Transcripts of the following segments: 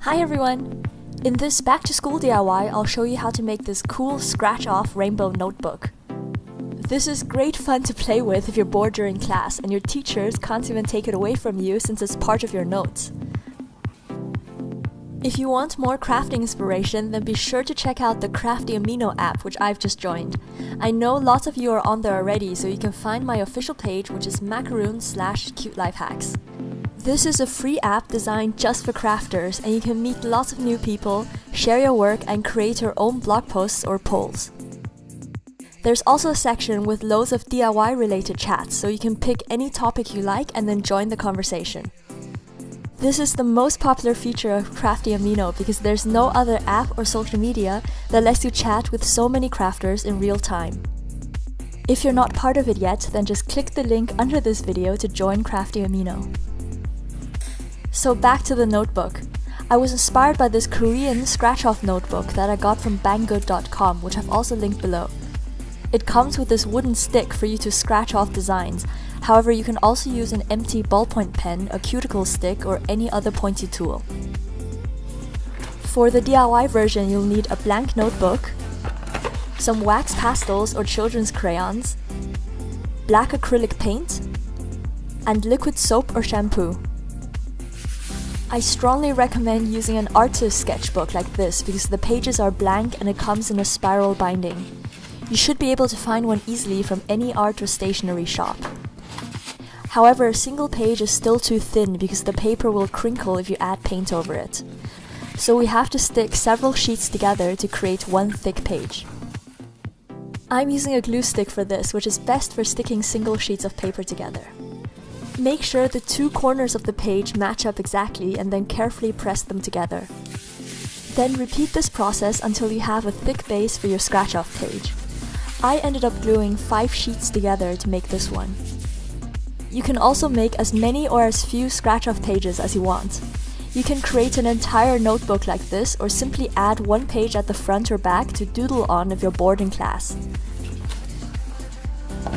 Hi everyone! In this back to school DIY, I'll show you how to make this cool scratch-off rainbow notebook. This is great fun to play with if you're bored during class and your teachers can't even take it away from you since it's part of your notes. If you want more crafting inspiration, then be sure to check out the Crafty Amino app, which I've just joined. I know lots of you are on there already, so you can find my official page, which is macaroon/cutelifehacks. This is a free app designed just for crafters, and you can meet lots of new people, share your work, and create your own blog posts or polls. There's also a section with loads of DIY related chats, so you can pick any topic you like and then join the conversation. This is the most popular feature of Crafty Amino because there's no other app or social media that lets you chat with so many crafters in real time. If you're not part of it yet, then just click the link under this video to join Crafty Amino. So back to the notebook. I was inspired by this Korean scratch-off notebook that I got from banggood.com, which I've also linked below. It comes with this wooden stick for you to scratch off designs. However, you can also use an empty ballpoint pen, a cuticle stick, or any other pointy tool. For the DIY version, you'll need a blank notebook, some wax pastels or children's crayons, black acrylic paint, and liquid soap or shampoo. I strongly recommend using an artist's sketchbook like this because the pages are blank and it comes in a spiral binding. You should be able to find one easily from any art or stationery shop. However, a single page is still too thin because the paper will crinkle if you add paint over it. So we have to stick several sheets together to create one thick page. I'm using a glue stick for this, which is best for sticking single sheets of paper together. Make sure the two corners of the page match up exactly and then carefully press them together. Then repeat this process until you have a thick base for your scratch-off page. I ended up gluing 5 sheets together to make this one. You can also make as many or as few scratch-off pages as you want. You can create an entire notebook like this or simply add one page at the front or back to doodle on if you're bored in class.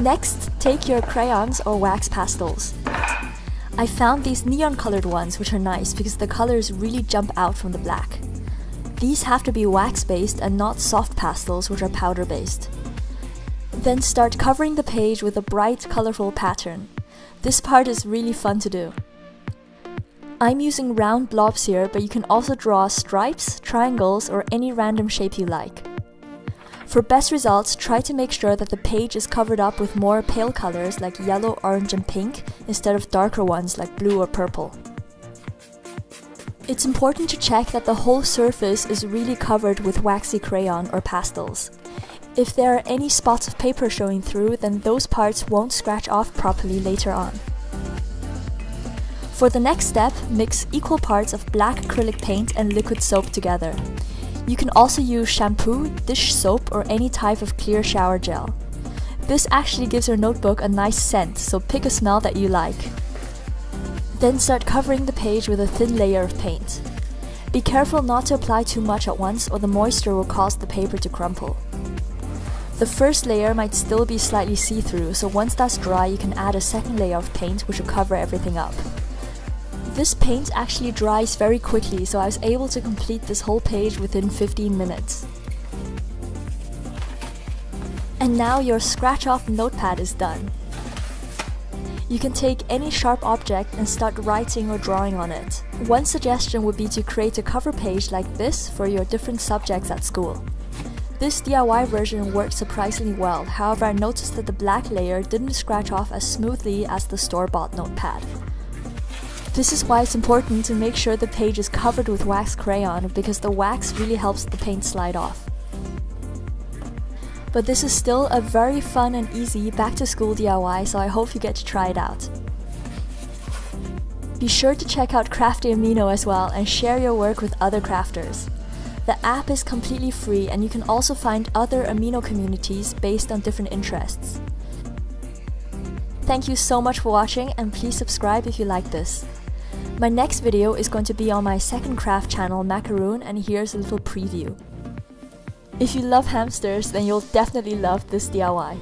Next, take your crayons or wax pastels. I found these neon colored ones, which are nice because the colors really jump out from the black. These have to be wax based and not soft pastels, which are powder based. Then start covering the page with a bright, colorful pattern. This part is really fun to do. I'm using round blobs here, but you can also draw stripes, triangles, or any random shape you like. For best results, try to make sure that the page is covered up with more pale colors like yellow, orange, and pink instead of darker ones like blue or purple. It's important to check that the whole surface is really covered with waxy crayon or pastels. If there are any spots of paper showing through, then those parts won't scratch off properly later on. For the next step, mix equal parts of black acrylic paint and liquid soap together. You can also use shampoo, dish soap, or any type of clear shower gel. This actually gives your notebook a nice scent, so pick a smell that you like. Then start covering the page with a thin layer of paint. Be careful not to apply too much at once or the moisture will cause the paper to crumple. The first layer might still be slightly see-through, so once that's dry you can add a second layer of paint which will cover everything up. This paint actually dries very quickly, so I was able to complete this whole page within 15 minutes. And now your scratch-off notepad is done. You can take any sharp object and start writing or drawing on it. One suggestion would be to create a cover page like this for your different subjects at school. This DIY version worked surprisingly well, however I noticed that the black layer didn't scratch off as smoothly as the store-bought notepad. This is why it's important to make sure the page is covered with wax crayon because the wax really helps the paint slide off. But this is still a very fun and easy back-to-school DIY, so I hope you get to try it out. Be sure to check out Crafty Amino as well and share your work with other crafters. The app is completely free and you can also find other Amino communities based on different interests. Thank you so much for watching and please subscribe if you like this. My next video is going to be on my second craft channel, Macaroon, and here's a little preview. If you love hamsters, then you'll definitely love this DIY.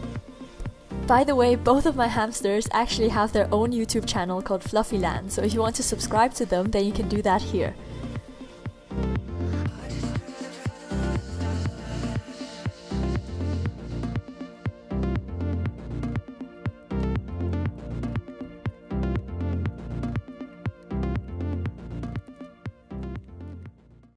By the way, both of my hamsters actually have their own YouTube channel called Fluffyland, so if you want to subscribe to them, then you can do that here.